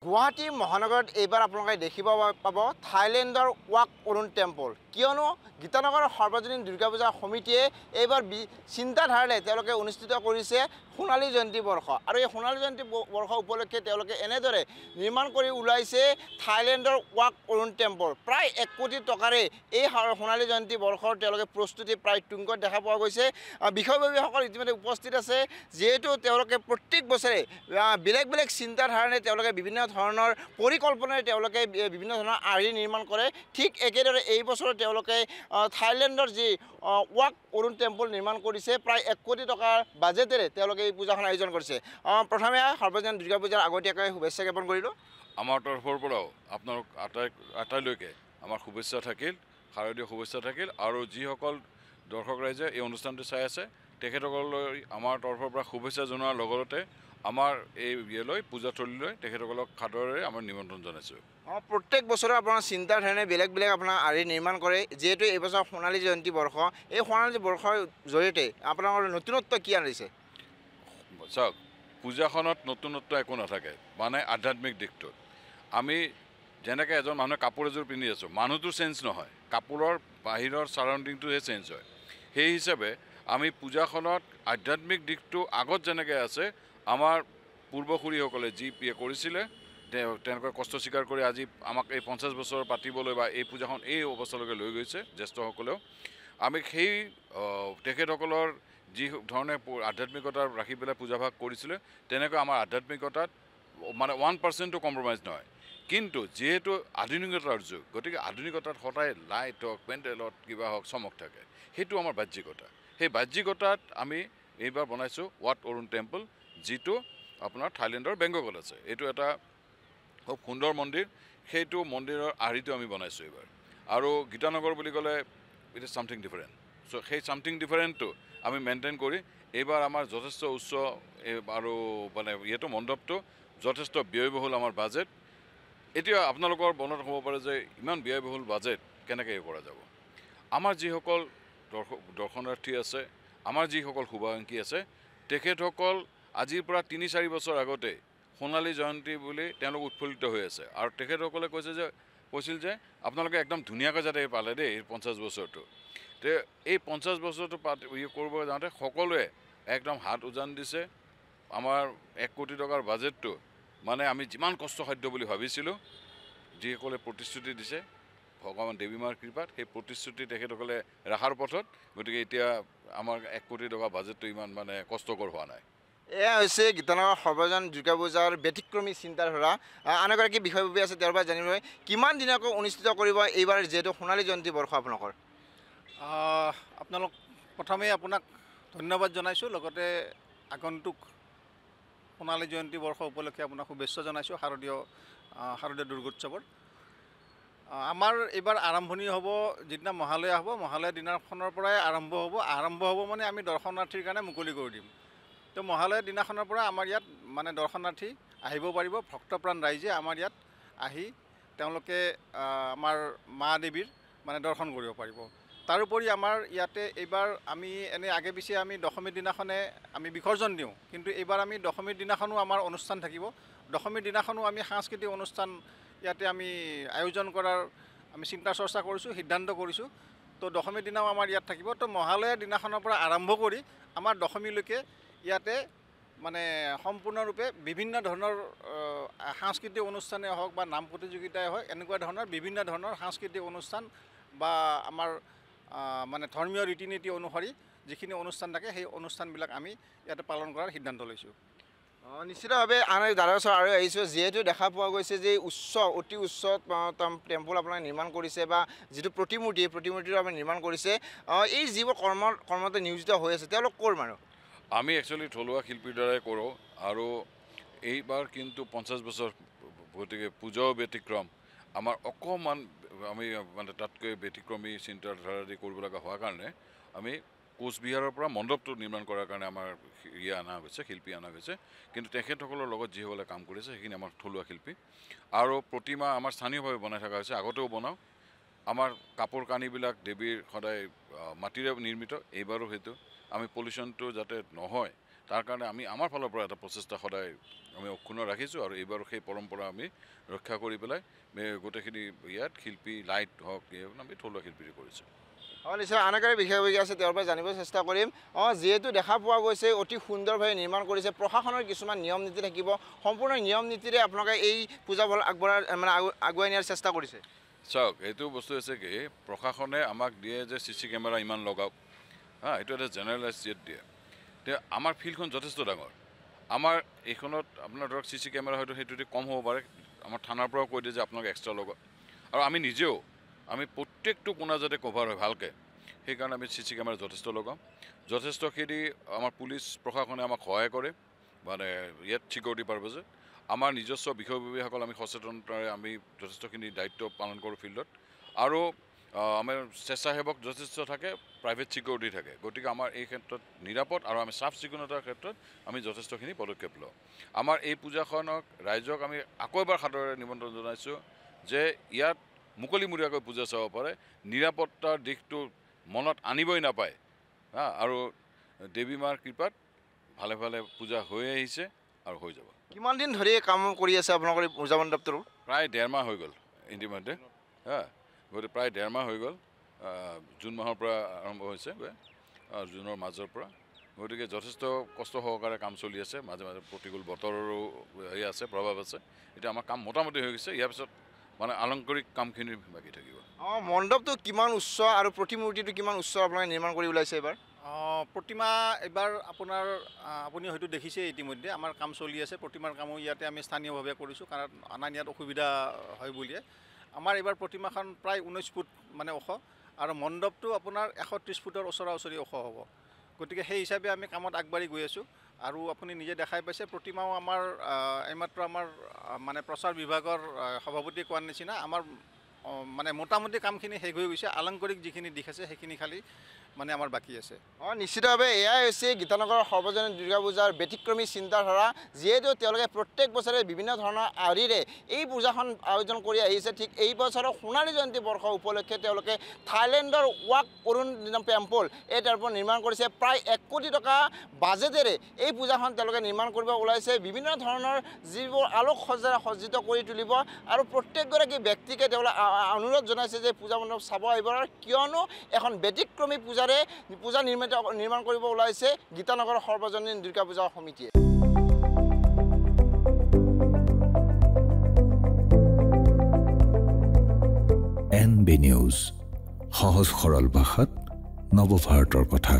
গুৱাহাটী মহানগৰত এইবাৰ আপোনালোকে দেখিব পাব থাইলেণ্ডৰ ৱাক অৰুণ টেম্পল কিয়নো গীতানগৰ সাৰ্বজনীন দুৰ্গা পূজা সমিতিয়ে এইবাৰ চিন্তাধাৰাৰে তেওঁলোকে অনুষ্ঠিত কৰিছে সোণালী জয়ন্তী বৰ্ষ আৰু এই সোণালী জয়ন্তী বৰ্ষ উপলক্ষে তেওঁলোকে এনেদৰে নিৰ্মাণ কৰি ওলাইছে থাইলেণ্ডৰ ৱাক অৰুণ টেম্পল প্ৰায় 1 কোটি টকাৰে এই সোণালী জয়ন্তী বৰ্ষৰ তেওঁলোকে প্ৰস্তুতি প্ৰায় তুংগত দেখা পোৱা গৈছে বিষয়ববীয়াসকল ইতিমধ্যে উপস্থিত আছে যেহেতু তেওঁলোকে প্ৰত্যেক বছৰে বেলেগ বেলেগ চিন্তাধাৰাৰে তেওঁলোকে বিভিন্ন ধৰণৰ পৰিকল্পনাৰে তেওঁলোকে বিভিন্ন ধৰণৰ আৰ্হি নিৰ্মাণ কৰে ঠিক একেদৰে এই বছৰ তেওঁলোকে থাইলেণ্ডৰ যি ৱাক অৰুণ টেম্পল নিৰ্মাণ কৰিছে প্ৰায় 1 কোটি টকাৰ বাজেটেৰে তেওঁলোকে এই পূজাখন আয়োজন কৰিছে প্ৰথমে সাৰ্বজনীন দুৰ্গা পূজাৰ আগতীয়াকৈ শুভেচ্ছা জ্ঞাপন কৰিলোঁ আমাৰ তৰফৰ পৰাও আপোনালোক আটাইলৈকে আমাৰ শুভেচ্ছা থাকিল শাৰদীয় শুভেচ্ছা থাকিল আৰু যিসকল দৰ্শক ৰাইজে এই অনুষ্ঠানটো চাই আছে তেখেতসকললৈ আমাৰ তৰফৰ পৰা শুভেচ্ছা জনোৱাৰ লগতে আমাৰ এই ইয়েলৈ পূজাথলীলৈ তেখেতসকলক সাদৰেৰে আমাৰ নিমন্ত্ৰণ জনাইছোঁ প্ৰত্যেক বছৰে আপোনাৰ চিন্তাধাৰণে বেলেগ বেলেগ আপোনাৰ আৰ্হি নিৰ্মাণ কৰে যিহেতু এইবছৰ সোণালী জয়ন্তী বৰ্ষ এই সোণালী বৰ্ষৰ জৰিয়তে আপোনালোকৰ নতুনত্ব কি আনিছে চাওক পূজাখনত নতুনত্ব একো নাথাকে মানে আধ্যাত্মিক দিশটোত আমি যেনেকৈ এজন মানুহে কাপোৰ এযোৰ পিন্ধি আছোঁ মানুহটো চেঞ্জ নহয় কাপোৰৰ বাহিৰৰ চাৰাউণ্ডিংটোহে চেঞ্জ হয় সেই হিচাপে আমি পূজাখনত আধ্যাত্মিক দিশটো আগত যেনেকৈ আছে আমাৰ পূৰ্বসূৰীসকলে যি কৰিছিলে তেওঁলোকে কষ্ট স্বীকাৰ কৰি আজি আমাক এই 50 বছৰ পাতিবলৈ বা এই পূজাখন এই অৱস্থালৈকে লৈ গৈছে জ্যেষ্ঠসকলেও আমি সেই তেখেতসকলৰ যি ধৰণে আধ্যাত্মিকতা ৰাখি পেলাই পূজাভাগ কৰিছিলে তেনেকৈ আমাৰ আধ্যাত্মিকতাত মানে 1% কম্প্ৰমাইজ নহয় কিন্তু যেহেতু আধুনিকতাৰ যুগ গতিকে আধুনিকতাত সদায় লাইট হওক পেণ্ডেলত কিবা হওক চমক থাকে সেইটো আমাৰ বাহ্যিকতা সেই বাহ্যিকতাত আমি এইবাৰ বনাইছোঁ ৱাক অৰুণ টেম্পল যিটো আপোনাৰ থাইলেণ্ডৰ বেংককত আছে এইটো এটা খুব সুন্দৰ মন্দিৰ সেইটো মন্দিৰৰ আৰ্হিটো আমি বনাইছোঁ এইবাৰ আৰু গীতানগৰ বুলি ক'লে ইট ইজ ছামথিং ডিফাৰেণ্ট চ' সেই ছামথিং ডিফাৰেণ্টটো আমি মেইনটেইন কৰি এইবাৰ আমাৰ যথেষ্ট উচ্চ আৰু মানে এইটো মণ্ডপটো যথেষ্ট ব্যয়বহুল আমাৰ বাজেট এতিয়া আপোনালোকৰ মনত হ'ব পাৰে যে ইমান ব্যয়বহুল বাজেট কেনেকৈ কৰা যাব আমাৰ যিসকল দৰ্শনাৰ্থী আছে আমাৰ যিসকল শুভাকাংক্ষী আছে তেখেতসকল আজিৰ পৰা 3-4 বছৰ আগতে সোণালী জয়ন্তী বুলি তেওঁলোক উৎফুল্লিত হৈ আছে আৰু তেখেতসকলে কৈছিল যে আপোনালোকে একদম ধুনীয়াকৈ যাতে পালে দেই এই 50 বছৰটো তে এই 50 বছৰটো কৰিব যাওঁতে সকলোৱে একদম হাত উজান দিছে আমাৰ 1 কোটি টকাৰ বাজেটটো মানে আমি যিমান কষ্টসাধ্য বুলি ভাবিছিলোঁ যিসকলে প্ৰতিশ্ৰুতি দিছে ভগৱান দেৱী মাৰ কৃপাত সেই প্ৰতিশ্ৰুতি তেখেতসকলে ৰাখাৰ পথত গতিকে এতিয়া আমাৰ 1 কোটি টকা বাজেটটো ইমান মানে কষ্টকৰ হোৱা নাই এয়া হৈছে গীতানগৰ সাৰ্বজনীন দুৰ্গা পূজাৰ ব্যতিক্ৰমী চিন্তাধাৰা আন এগৰাকী বিষয়ববী আছে তেওঁৰ পৰা জানিব কিমান দিনকৈ অনুষ্ঠিত কৰিব এইবাৰ যিহেতু সোণালী জয়ন্তী বৰ্ষ আপোনালোকৰ আপোনালোক প্ৰথমেই আপোনাক ধন্যবাদ জনাইছোঁ লগতে আগন্তুক সোণালী জয়ন্তী বৰ্ষ উপলক্ষে আপোনাক শুভেচ্ছা জনাইছোঁ শাৰদীয় দুৰ্গোৎসৱৰ আমাৰ এইবাৰ আৰম্ভণি হ'ব যিদিনা মহালয়া হ'ব মহালয়া দিনাখনৰ পৰাই আৰম্ভ হ'ব মানে আমি দৰ্শনাৰ্থীৰ কাৰণে মুকলি কৰি দিম তো মহালয়া দিনাখনৰ পৰা আমাৰ ইয়াত মানে দৰ্শনাৰ্থী আহিব পাৰিব ভক্তপ্ৰাণ ৰাইজে আমাৰ ইয়াত আহি তেওঁলোকে আমাৰ মা দেৱীৰ মানে দৰ্শন কৰিব পাৰিব তাৰোপৰি আমাৰ ইয়াতে এইবাৰ আমি এনে আগে পিছে আমি দশমীৰ দিনাখনে আমি বিসৰ্জন দিওঁ কিন্তু এইবাৰ আমি দশমীৰ দিনাখনো আমাৰ অনুষ্ঠান থাকিব দশমীৰ দিনাখনো আমি সাংস্কৃতিক অনুষ্ঠান ইয়াতে আমি আয়োজন কৰাৰ আমি চিন্তা চৰ্চা কৰিছোঁ সিদ্ধান্ত কৰিছোঁ তো দশমীৰ দিনাও আমাৰ ইয়াত থাকিব তো মহালয়াৰ দিনাখনৰ পৰা আৰম্ভ কৰি আমাৰ দশমীলৈকে ইয়াতে মানে সম্পূৰ্ণৰূপে বিভিন্ন ধৰণৰ সাংস্কৃতিক অনুষ্ঠানেই হওক বা নাম প্ৰতিযোগিতাই হওক এনেকুৱা ধৰণৰ বিভিন্ন ধৰণৰ সাংস্কৃতিক অনুষ্ঠান বা আমাৰ মানে ধৰ্মীয় ৰীতি নীতি অনুসৰি যিখিনি অনুষ্ঠান থাকে সেই অনুষ্ঠানবিলাক আমি ইয়াতে পালন কৰাৰ সিদ্ধান্ত লৈছোঁ নিশ্চিতভাৱে আন দ্বাৰা আৰু আহিছোঁ যিহেতু দেখা পোৱা গৈছে যে অতি উচ্চ টেম্পল আপোনালোকে নিৰ্মাণ কৰিছে বা যিটো প্ৰতিমূৰ্তিটো আপুনি নিৰ্মাণ কৰিছে এই যিবোৰ কৰ্মতে নিয়োজিত হৈ আছে তেওঁলোক ক'ৰ মানুহ আমি একচুৱেলি থলুৱা শিল্পীৰ দ্বাৰাই কৰোঁ আৰু এইবাৰ কিন্তু 50 বছৰ গতিকে পূজাও ব্যতিক্ৰম আমাৰ অকণমান আমি মানে তাতকৈ ব্যতিক্ৰমী চিন্তাধাৰাদি কৰিব লগা হোৱাৰ কাৰণে আমি কোচবিহাৰৰ পৰা মণ্ডপটো নিৰ্মাণ কৰাৰ কাৰণে আমাৰ অনা গৈছে শিল্পী অনা গৈছে কিন্তু তেখেতসকলৰ লগত যিসকলে কাম কৰিছে সেইখিনি আমাৰ থলুৱা শিল্পী আৰু প্ৰতিমা আমাৰ স্থানীয়ভাৱে বনাই থকা হৈছে আগতেও বনাওঁ আমাৰ কাপোৰ কানিবিলাক দেৱীৰ সদায় মাটিৰে নিৰ্মিত এইবাৰো সেইটো আমি পলিউশ্যনটো যাতে নহয় তাৰ কাৰণে আমি আমাৰ ফালৰ পৰা এটা প্ৰচেষ্টা সদায় আমি অক্ষুণ্ণ ৰাখিছোঁ আৰু এইবাৰো সেই পৰম্পৰা আমি ৰক্ষা কৰি পেলাই গোটেইখিনি ইয়াত শিল্পী লাইট হওক আমি থলুৱা শিল্পী কৰিছোঁ। নিশ্চয় আন একাৰে বিষয়ববীয়া আছে তেওঁৰ পৰা জানিব চেষ্টা কৰিম। যিহেতু দেখা পোৱা গৈছে অতি সুন্দৰভাৱে নিৰ্মাণ কৰিছে, প্ৰশাসনৰ কিছুমান নিয়ম নীতি থাকিব, সম্পূৰ্ণ নিয়ম নীতিৰে আপোনালোকে এই পূজাবোৰ আগুৱাই নিয়াৰ চেষ্টা কৰিছে। চাওক, এইটো বস্তু হৈছে কি প্ৰশাসনে আমাক দিয়ে যে CC কেমেৰা ইমান লগাওক, এইটো এটা জেনেৰেলাইজ জেট দিয়ে। এতিয়া আমাৰ ফিল্ডখন যথেষ্ট ডাঙৰ, আমাৰ এইখনত আপোনাৰ ধৰক CC কেমেৰা হয়তো সেইটো কম হ'ব পাৰে, আমাৰ থানাৰ পৰাও কৈ দিয়ে যে আপোনালোকে এক্সট্ৰা লগাওক, আৰু আমি নিজেও আমি প্ৰত্যেকটো কোণা যাতে কভাৰ হয় ভালকৈ, সেইকাৰণে আমি CC কেমেৰা যথেষ্ট লগাওঁ। যথেষ্টখিনি আমাৰ পুলিচ প্ৰশাসনে আমাক সহায় কৰে, মানে ইয়াত ছিকিউৰিটি পাৰপাজত। আমাৰ নিজস্ব বিষয়ববীয়াসকল আমি সচেতনতাৰে আমি যথেষ্টখিনি দায়িত্ব পালন কৰোঁ ফিল্ডত, আৰু আমাৰ স্বেচ্ছাসেৱক যথেষ্ট থাকে, প্ৰাইভেট ছিকিউৰিটি থাকে। গতিকে আমাৰ এই ক্ষেত্ৰত নিৰাপদ আৰু আমি চাফ চিকুণতাৰ ক্ষেত্ৰত আমি যথেষ্টখিনি পদক্ষেপ লওঁ। আমাৰ এই পূজাখনক ৰাইজক আমি আকৌ এবাৰ সাদৰেৰে নিমন্ত্ৰণ জনাইছোঁ যে ইয়াত মুকলিমূৰীয়াকৈ পূজা চাব পাৰে, নিৰাপত্তাৰ দিশটো মনত আনিবই নাপায়, আৰু দেৱী মাৰ কৃপাত ভালে ভালে পূজা হৈ আহিছে আৰু হৈ যাব। কিমান দিন ধৰি কাম কৰি আছে আপোনালোকৰ এই পূজা মণ্ডপটো? প্ৰায় 1.5 মাহ হৈ গ'ল ইতিমধ্যে, গতিকে প্ৰায় 1.5 মাহ হৈ গ'ল। জুন মাহৰ পৰা আৰম্ভ হৈছে, জুনৰ মাজৰ পৰা। গতিকে যথেষ্ট কষ্ট সহকাৰে কাম চলি আছে, মাজে মাজে প্ৰতিকূল বতৰৰো হেৰি আছে, প্ৰভাৱ আছে। এতিয়া আমাৰ কাম মোটামুটি হৈ গৈছে, ইয়াৰ পিছত মানে আলংকাৰিক কামখিনি বাকী থাকিব। মণ্ডপটো কিমান উচ্চ আৰু প্ৰতিমূৰ্তিটো কিমান উচ্চ আপোনালোকে নিৰ্মাণ কৰি ওলাইছে এইবাৰ? প্ৰতিমা এইবাৰ আপোনাৰ আপুনি হয়তো দেখিছে ইতিমধ্যে আমাৰ কাম চলি আছে। প্ৰতিমাৰ কামো ইয়াতে আমি স্থানীয়ভাৱে কৰিছোঁ, কাৰণ আনা নিয়াত অসুবিধা হয় বুলিয়ে। আমাৰ এইবাৰ প্ৰতিমাখন প্ৰায় 19 ফুট মানে ওখ, আৰু মণ্ডপটো আপোনাৰ 130 ফুটৰ ওচৰা ওচৰি ওখ হ'ব। গতিকে সেই হিচাপে আমি কামত আগবাঢ়ি গৈ আছোঁ। আৰু আপুনি নিজে দেখাই পাইছে প্ৰতিমাও আমাৰ এইমাত্ৰ আমাৰ মানে প্ৰচাৰ বিভাগৰ সভাপতিয়ে কোৱাৰ নিচিনা আমাৰ মানে মোটামুটি কামখিনি শেষ হৈ গৈছে। আলংকাৰিক যিখিনি দিশ আছে সেইখিনি খালি মানে আমাৰ বাকী আছে। নিশ্চিতভাৱে এয়াই হৈছে গীতানগৰৰ সৰ্বজনীন দুৰ্গা পূজাৰ ব্যতিক্ৰমী চিন্তাধাৰা। যিহেতু তেওঁলোকে প্ৰত্যেক বছৰে বিভিন্ন ধৰণৰ আৰ্হিৰে এই পূজাখন আয়োজন কৰি আহিছে, ঠিক এই বছৰৰ সোণালী জয়ন্তী বৰ্ষ উপলক্ষে তেওঁলোকে থাইলেণ্ডৰ ৱাক অৰুণ টেম্পল এই টেম্পল নিৰ্মাণ কৰিছে। প্ৰায় 1 কোটি টকা বাজেটেৰে এই পূজাখন তেওঁলোকে নিৰ্মাণ কৰিব ওলাইছে। বিভিন্ন ধৰণৰ যিবোৰ আলোকসজ্জাৰে সজ্জিত কৰি তুলিব, আৰু প্ৰত্যেকগৰাকী ব্যক্তিকে তেওঁলোকে অনুৰোধ জনাইছে যে পূজা মণ্ডপ চাব আহিব, কিয়নো এখন ব্যতিক্ৰমী পূজা নিৰ্মাণ কৰিব ওলাইছে গীতানগৰ সৰ্বজনীন দুৰ্গা পূজা সমিতিয়ে। NB নিউজ, সহজ সৰল ভাষাত নৱভাৰতৰ কথা।